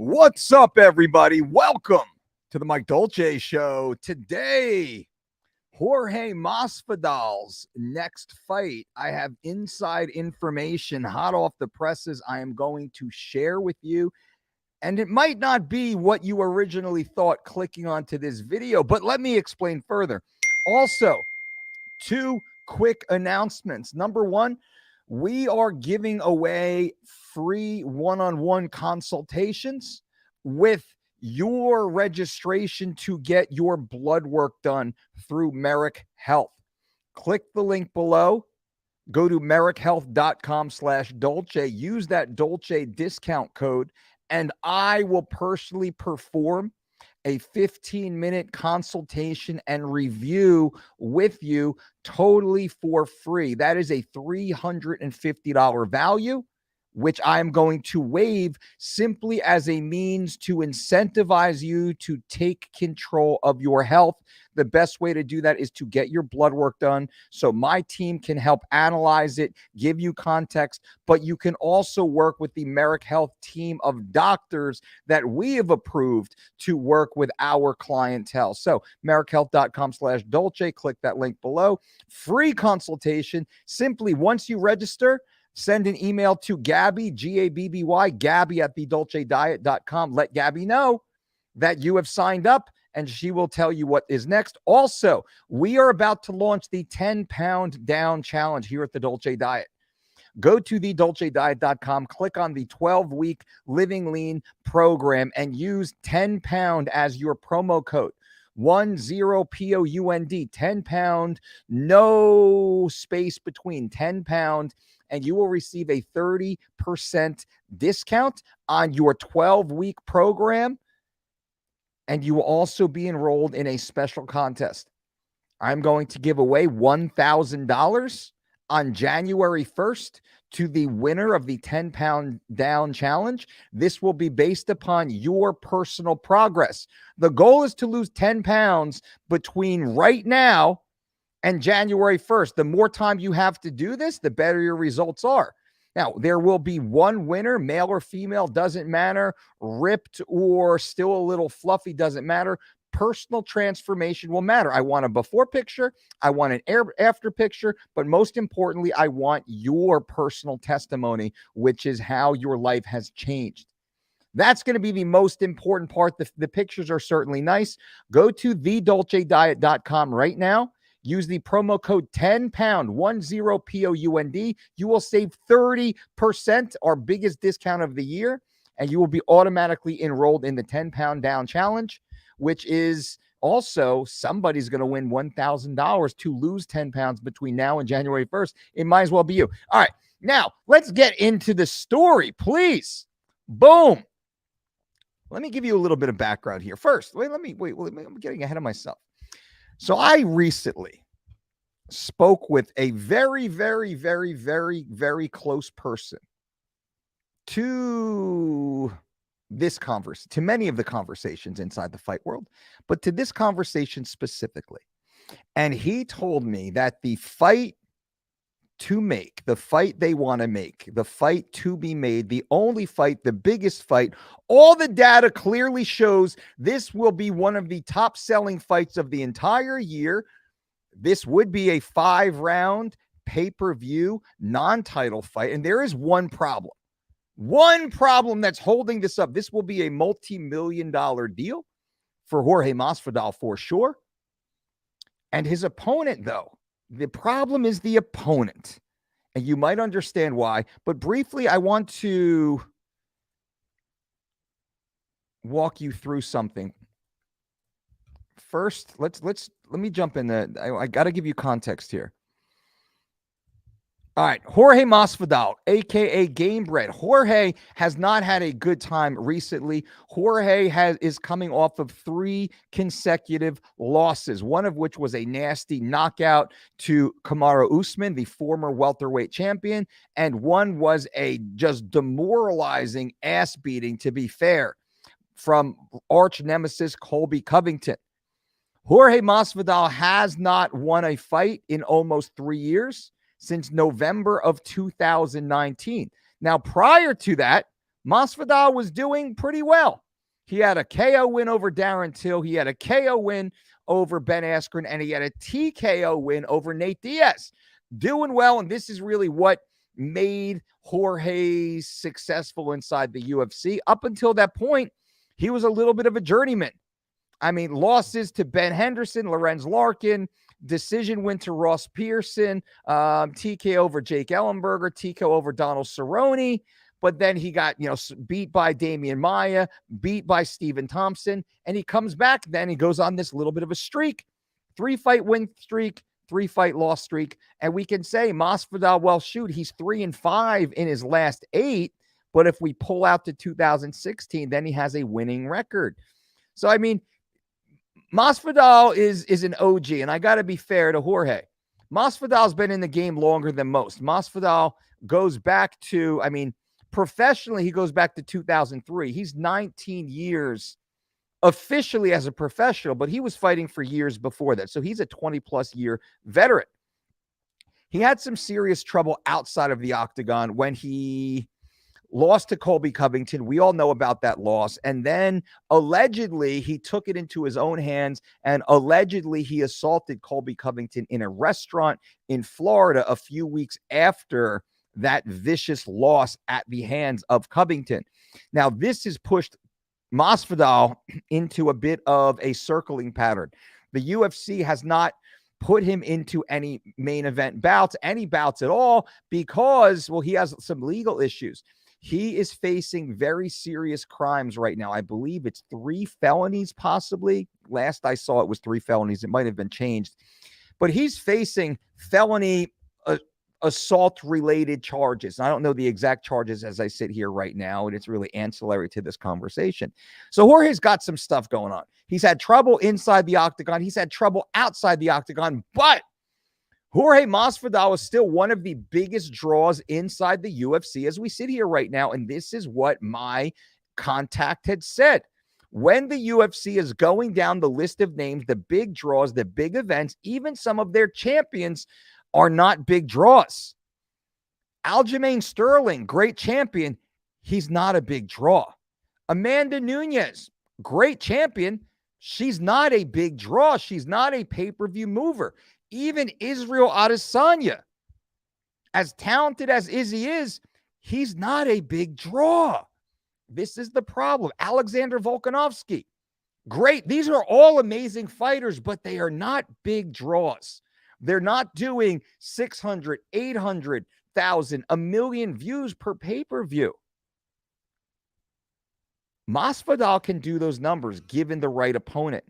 What's up, everybody? Welcome to the Mike Dolce Show. Today, Jorge Masvidal's next fight. I have inside information hot off the presses I am going to share with you. And it might not be what you originally thought clicking onto this video, but let me explain further. Also, two quick announcements. Number one, we are giving away free one-on-one consultations with your registration to get your blood work done through Marek Health. Click the link below. Go to marekhealth.com/Dolce. Use that Dolce discount code, and I will personally perform a 15-minute consultation and review with you totally for free. That is a $350 value, which I'm going to waive simply as a means to incentivize you to take control of your health. The best way to do that is to get your blood work done so my team can help analyze it, give you context, but you can also work with the Marek Health team of doctors that we have approved to work with our clientele. So marekhealth.com/Dolce, click that link below. Free consultation. Simply once you register, send an email to Gabby, Gabby, Gabby at thedolcediet.com. Let Gabby know that you have signed up, and she will tell you what is next. Also, we are about to launch the 10-pound down challenge here at the Dolce Diet. Go to thedolcediet.com, click on the 12-week Living Lean program, and use 10-pound as your promo code. 10POUND, 10 pound, no space between, 10 pound, and you will receive a 30% discount on your 12-week program. And you will also be enrolled in a special contest. I'm going to give away $1,000 on January 1st to the winner of the 10-pound down challenge. This will be based upon your personal progress. The goal is to lose 10 pounds between right now and January 1st. The more time you have to do this, the better your results are. Now, there will be one winner, male or female, doesn't matter. Ripped or still a little fluffy, doesn't matter. Personal transformation will matter. I want a before picture. I want an after picture. But most importantly, I want your personal testimony, which is how your life has changed. That's going to be the most important part. The pictures are certainly nice. Go to thedolcediet.com right now. Use the promo code 10pound, 10POUND. You will save 30%, our biggest discount of the year, and you will be automatically enrolled in the 10-pound down challenge, which is also somebody's going to win $1,000 to lose 10 pounds between now and January 1st. It might as well be you. All right, now let's get into the story, please. Boom. Let me give you a little bit of background here. First, I'm getting ahead of myself. So I recently spoke with a very, very, very, very, very close person to many of the conversations inside the fight world, but to this conversation specifically. And he told me that the fight to make, the fight they want to make, the fight to be made, the only fight, the biggest fight, all the data clearly shows this will be one of the top selling fights of the entire year. This would be a 5-round pay-per-view non-title fight. And there is one problem that's holding this up. This will be a multi-million-dollar deal for Jorge Masvidal for sure. And his opponent, though, the problem is the opponent, and you might understand why, but briefly, I want to walk you through something. First, let me jump in there. I got to give you context here. All right, Jorge Masvidal, a.k.a. Gamebred. Jorge has not had a good time recently. Jorge is coming off of 3 consecutive losses, one of which was a nasty knockout to Kamaru Usman, the former welterweight champion, and one was a just demoralizing ass beating, to be fair, from arch nemesis Colby Covington. Jorge Masvidal has not won a fight in almost 3 years, since November of 2019. Now, prior to that, Masvidal was doing pretty well. He had a KO win over Darren Till. He had a KO win over Ben Askren, and he had a TKO win over Nate Diaz. Doing well, and this is really what made Jorge successful inside the UFC. Up until that point, he was a little bit of a journeyman. I mean, losses to Ben Henderson, Lorenz Larkin, decision win to Ross Pearson, TKO over Jake Ellenberger, TKO over Donald Cerrone. But then he got, beat by Damian Maia, beat by Stephen Thompson, and he comes back. Then he goes on this little bit of a streak, 3-fight win streak, 3-fight loss streak. And we can say Masvidal, well, shoot, he's 3-5 in his last 8. But if we pull out to 2016, then he has a winning record. So, I mean, Masvidal is an OG, and I got to be fair to Jorge. Masvidal's been in the game longer than most. Masvidal goes back to, professionally, he goes back to 2003. He's 19 years officially as a professional, but he was fighting for years before that. So he's a 20-plus year veteran. He had some serious trouble outside of the octagon when he lost to Colby Covington. We all know about that loss. And then allegedly he took it into his own hands, and allegedly he assaulted Colby Covington in a restaurant in Florida a few weeks after that vicious loss at the hands of Covington. Now, this has pushed Masvidal into a bit of a circling pattern. The UFC has not put him into any main event bouts, any bouts at all, because, well, he has some legal issues. He is facing very serious crimes right now. I believe it's 3 felonies, possibly. Last I saw, it was 3 felonies. It might have been changed. But he's facing felony assault-related charges. I don't know the exact charges as I sit here right now, and it's really ancillary to this conversation. So Jorge's got some stuff going on. He's had trouble inside the octagon. He's had trouble outside the octagon, but Jorge Masvidal is still one of the biggest draws inside the UFC as we sit here right now, and this is what my contact had said. When the UFC is going down the list of names, the big draws, the big events, even some of their champions are not big draws. Aljamain Sterling, great champion, he's not a big draw. Amanda Nunes, great champion, she's not a big draw. She's not a pay-per-view mover. Even Israel Adesanya, as talented as Izzy is, he's not a big draw. This is the problem. Alexander Volkanovski, great. These are all amazing fighters, but they are not big draws. They're not doing 600, 800,000, 1 million views per pay-per-view. Masvidal can do those numbers given the right opponent.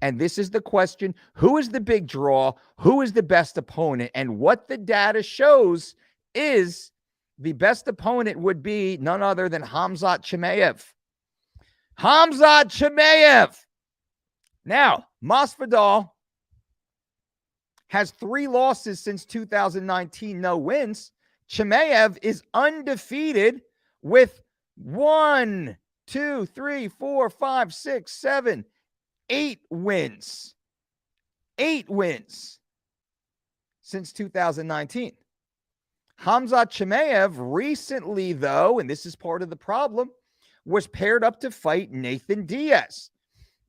And this is the question: who is the big draw? Who is the best opponent? And what the data shows is the best opponent would be none other than Khamzat Chimaev. Khamzat Chimaev. Now, Masvidal has 3 losses since 2019, no wins. Chimaev is undefeated with 1, 2, 3, 4, 5, 6, 7, 8 wins. 8 wins since 2019. Khamzat Chimaev recently, though, and this is part of the problem, was paired up to fight Nathan Diaz.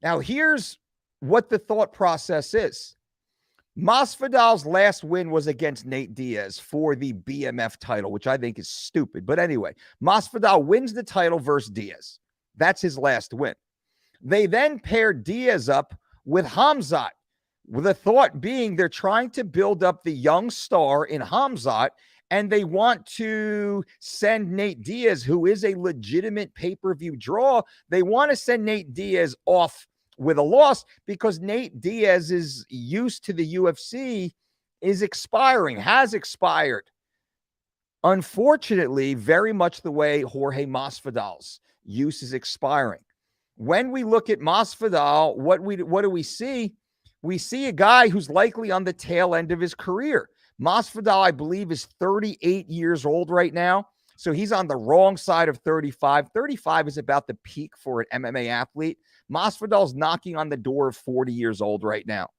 Now, here's what the thought process is. Masvidal's last win was against Nate Diaz for the BMF title, which I think is stupid. But anyway, Masvidal wins the title versus Diaz. That's his last win. They then paired Diaz up with Khamzat, with the thought being they're trying to build up the young star in Khamzat, and they want to send Nate Diaz, who is a legitimate pay-per-view draw, they want to send Nate Diaz off with a loss because Nate Diaz's use to the UFC is expiring, has expired. Unfortunately, very much the way Jorge Masvidal's use is expiring. When we look at Masvidal, what do we see? We see a guy who's likely on the tail end of his career. Masvidal, I believe, is 38 years old right now. So he's on the wrong side of 35. 35 is about the peak for an MMA athlete. Masvidal's knocking on the door of 40 years old right now.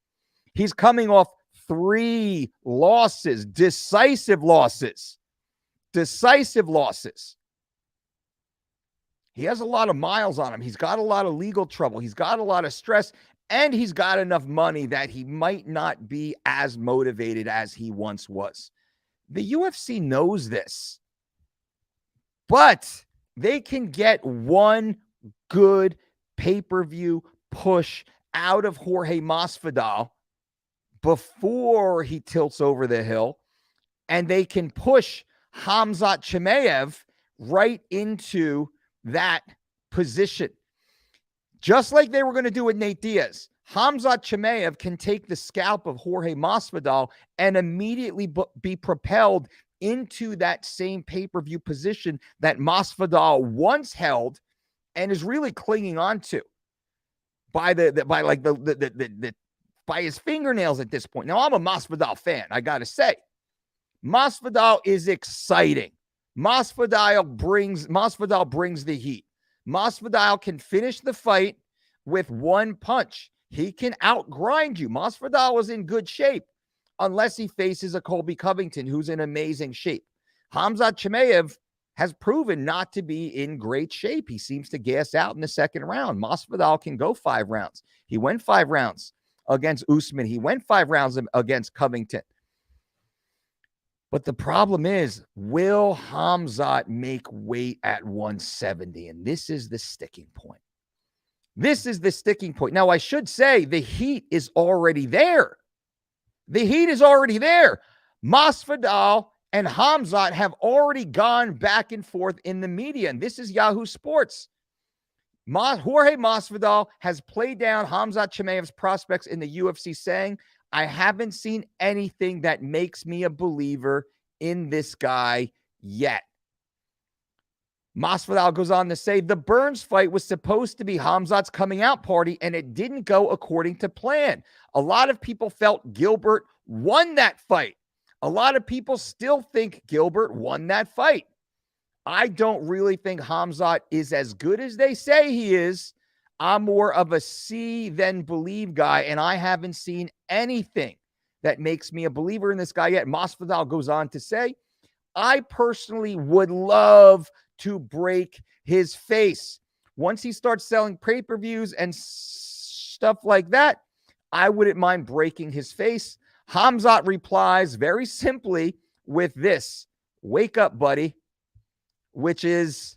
He's coming off 3 losses, decisive losses. He has a lot of miles on him. He's got a lot of legal trouble. He's got a lot of stress, and he's got enough money that he might not be as motivated as he once was. The UFC knows this, but they can get one good pay-per-view push out of Jorge Masvidal before he tilts over the hill, and they can push Khamzat Chimaev right into that position. Just like they were going to do with Nate Diaz. Khamzat Chimaev can take the scalp of Jorge Masvidal and immediately be propelled into that same pay-per-view position that Masvidal once held and is really clinging on to by by his fingernails at this point. Now, I'm a Masvidal fan, I got to say. Masvidal is exciting. Masvidal brings the heat. Masvidal can finish the fight with one punch. He can outgrind you. Masvidal is in good shape unless he faces a Colby Covington who's in amazing shape. Khamzat Chimaev has proven not to be in great shape. He seems to gas out in the second round. Masvidal can go 5 rounds. He went 5 rounds against Usman. He went 5 rounds against Covington. But the problem is, will Khamzat make weight at 170? And this is the sticking point. This is the sticking point. Now, I should say the heat is already there. The heat is already there. Masvidal and Khamzat have already gone back and forth in the media. And this is Yahoo Sports. Jorge Masvidal has played down Khamzat Chimaev's prospects in the UFC, saying, I haven't seen anything that makes me a believer in this guy yet. Masvidal goes on to say, the Burns fight was supposed to be Khamzat's coming out party, and it didn't go according to plan. A lot of people felt Gilbert won that fight. A lot of people still think Gilbert won that fight. I don't really think Khamzat is as good as they say he is. I'm more of a see then believe guy, and I haven't seen anything that makes me a believer in this guy yet. Masvidal goes on to say, I personally would love to break his face. Once he starts selling pay-per-views and stuff like that, I wouldn't mind breaking his face. Khamzat replies very simply with this, wake up, buddy, which is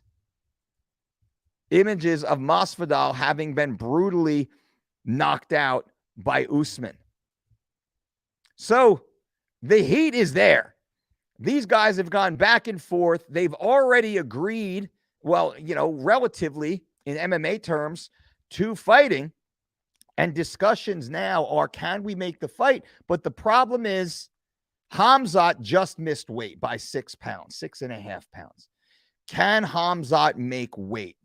images of Masvidal having been brutally knocked out by Usman. So the heat is there. These guys have gone back and forth. They've already agreed, well, relatively in MMA terms, to fighting. And discussions now are, can we make the fight? But the problem is Khamzat just missed weight by 6 pounds, 6.5 pounds. Can Khamzat make weight?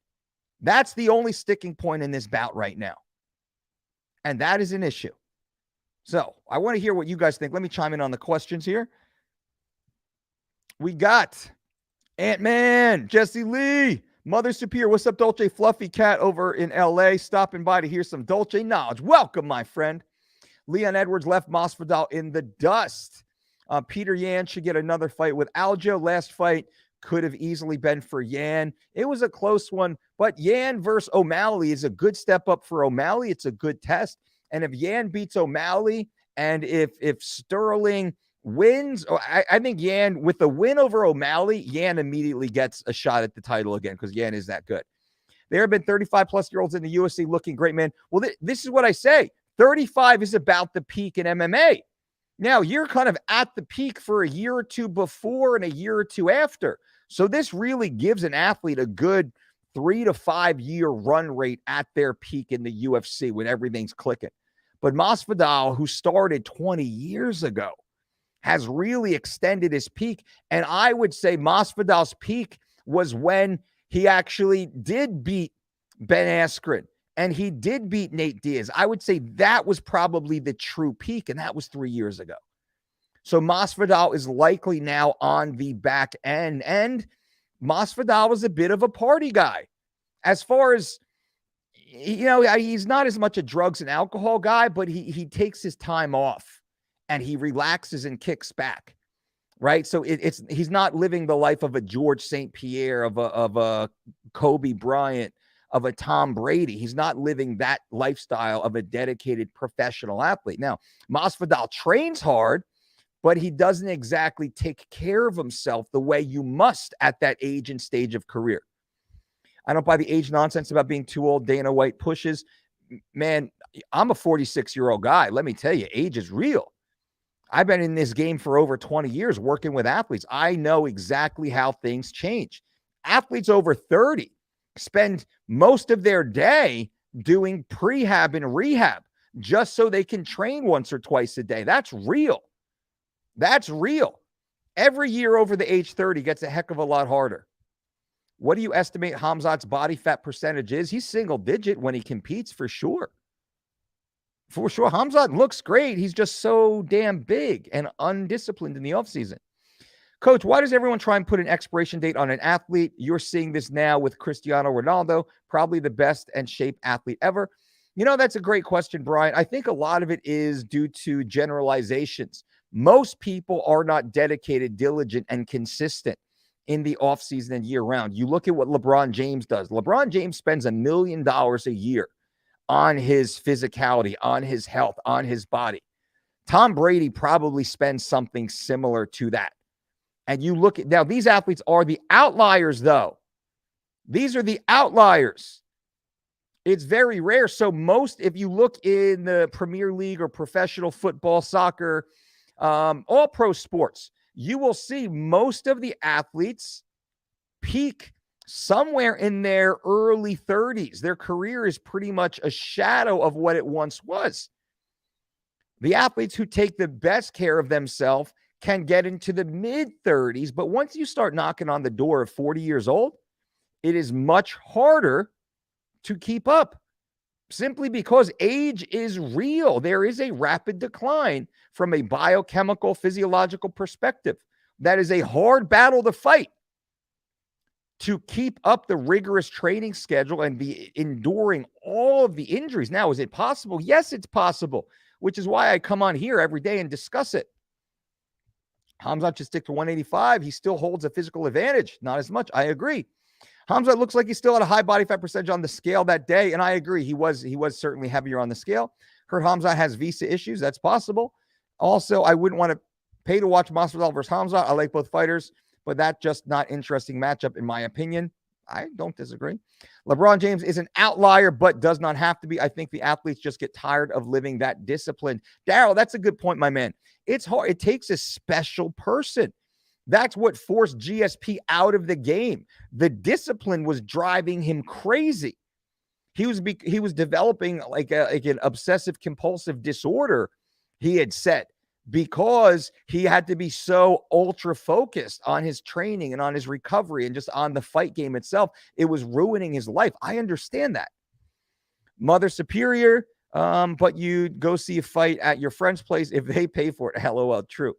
That's the only sticking point in this bout right now. And that is an issue. So I want to hear what you guys think. Let me chime in on the questions here. We got Ant-Man, Jesse Lee, Mother Superior. What's up, Dolce Fluffy Cat over in LA, stopping by to hear some Dolce knowledge. Welcome, my friend. Leon Edwards left Masvidal in the dust. Peter Yan should get another fight with Aljo. Last fight could have easily been for Yan. It was a close one, but Yan versus O'Malley is a good step up for O'Malley. It's a good test. And if Yan beats O'Malley, and if Sterling wins, I think Yan, with the win over O'Malley, Yan immediately gets a shot at the title again because Yan is that good. There have been 35-plus-year-olds in the UFC looking great, man. Well, this is what I say. 35 is about the peak in MMA. Now, you're kind of at the peak for a year or two before and a year or two after. So this really gives an athlete a good 3 to 5 year run rate at their peak in the UFC when everything's clicking. But Masvidal, who started 20 years ago, has really extended his peak. And I would say Masvidal's peak was when he actually did beat Ben Askren and he did beat Nate Diaz. I would say that was probably the true peak, and that was 3 years ago. So Masvidal is likely now on the back end, and Masvidal was a bit of a party guy. As far as, he's not as much a drugs and alcohol guy, but he takes his time off and he relaxes and kicks back. right? So he's not living the life of a George St. Pierre, of a Kobe Bryant, of a Tom Brady. He's not living that lifestyle of a dedicated professional athlete. Now, Masvidal trains hard, but he doesn't exactly take care of himself the way you must at that age and stage of career. I don't buy the age nonsense about being too old. Dana White pushes. Man, I'm a 46-year-old guy. Let me tell you, age is real. I've been in this game for over 20 years working with athletes. I know exactly how things change. Athletes over 30 spend most of their day doing prehab and rehab just so they can train once or twice a day. That's real. That's real. Every year over the age 30 gets a heck of a lot harder. What do you estimate Khamzat's body fat percentage is? He's single digit when he competes, for sure. For sure. Khamzat looks great. He's just so damn big and undisciplined in the offseason. Coach, why does everyone try and put an expiration date on an athlete? You're seeing this now with Cristiano Ronaldo, probably the best and shape athlete ever. You know, that's a great question, Brian. I think a lot of it is due to generalizations. Most people are not dedicated, diligent, and consistent in the offseason and year round. You look at what LeBron James does. LeBron James spends $1 million a year on his physicality, on his health, on his body. Tom Brady probably spends something similar to that. And you look at, now these athletes are the outliers, though. These are the outliers. It's very rare. So most, if you look in the Premier League or professional football, soccer, all pro sports, you will see most of the athletes peak somewhere in their early 30s. Their career is pretty much a shadow of what it once was. The athletes who take the best care of themselves can get into the mid-30s, but once you start knocking on the door of 40 years old, it is much harder to keep up, simply because age is real. There is a rapid decline from a biochemical, physiological perspective. That is a hard battle to fight, to keep up the rigorous training schedule and be enduring all of the injuries. Now, is it possible? Yes, it's possible, which is why I come on here every day and discuss it. Khamzat should stick to 185. He still holds a physical advantage. Not as much. I agree. Khamzat looks like he still had a high body fat percentage on the scale that day, and I agree. He was certainly heavier on the scale. Heard Khamzat has visa issues. That's possible. Also, I wouldn't want to pay to watch Masvidal versus Khamzat. I like both fighters, but that's just not interesting matchup in my opinion. I don't disagree. LeBron James is an outlier, but does not have to be. I think the athletes just get tired of living that discipline. Daryl, that's a good point, my man. It's hard. It takes a special person. That's what forced GSP out of the game. The discipline was driving him crazy. He was developing like an obsessive compulsive disorder, he had said, because he had to be so ultra focused on his training and on his recovery and just on the fight game itself. It was ruining his life. I understand that. Mother superior, but you'd go see a fight at your friend's place if they pay for it. LOL, true.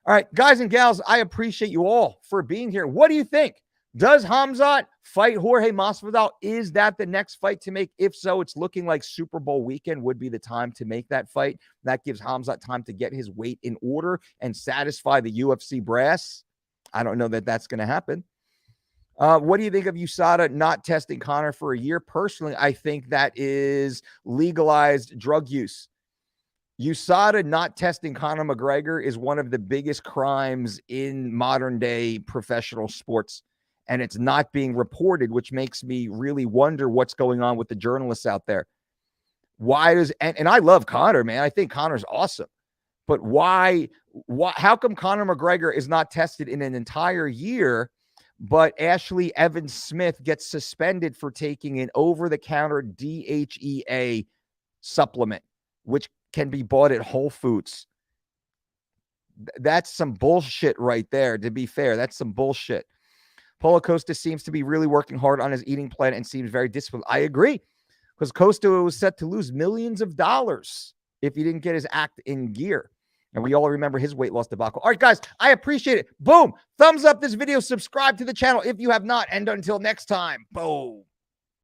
All right, guys and gals, I appreciate you all for being here. What do you think? Does Khamzat fight Jorge Masvidal? Is that the next fight to make? If so, it's looking like Super Bowl weekend would be the time to make that fight. That gives Khamzat time to get his weight in order and satisfy the UFC brass. I don't know that that's going to happen. What do you think of USADA not testing Conor for a year? Personally, I think that is legalized drug use. USADA not testing Conor McGregor is one of the biggest crimes in modern day professional sports. And it's not being reported, which makes me really wonder what's going on with the journalists out there. Why does, and I love Conor, man. I think Conor's awesome. But why, how come Conor McGregor is not tested in an entire year, but Ashley Evans Smith gets suspended for taking an over-the-counter DHEA supplement, which can be bought at Whole Foods? That's some bullshit right there, to be fair. That's some bullshit. Paulo Costa seems to be really working hard on his eating plan and seems very disciplined. I agree, because Costa was set to lose millions of dollars if he didn't get his act in gear. And we all remember his weight loss debacle. All right, guys, I appreciate it. Boom. Thumbs up this video. Subscribe to the channel if you have not. And until next time, boom.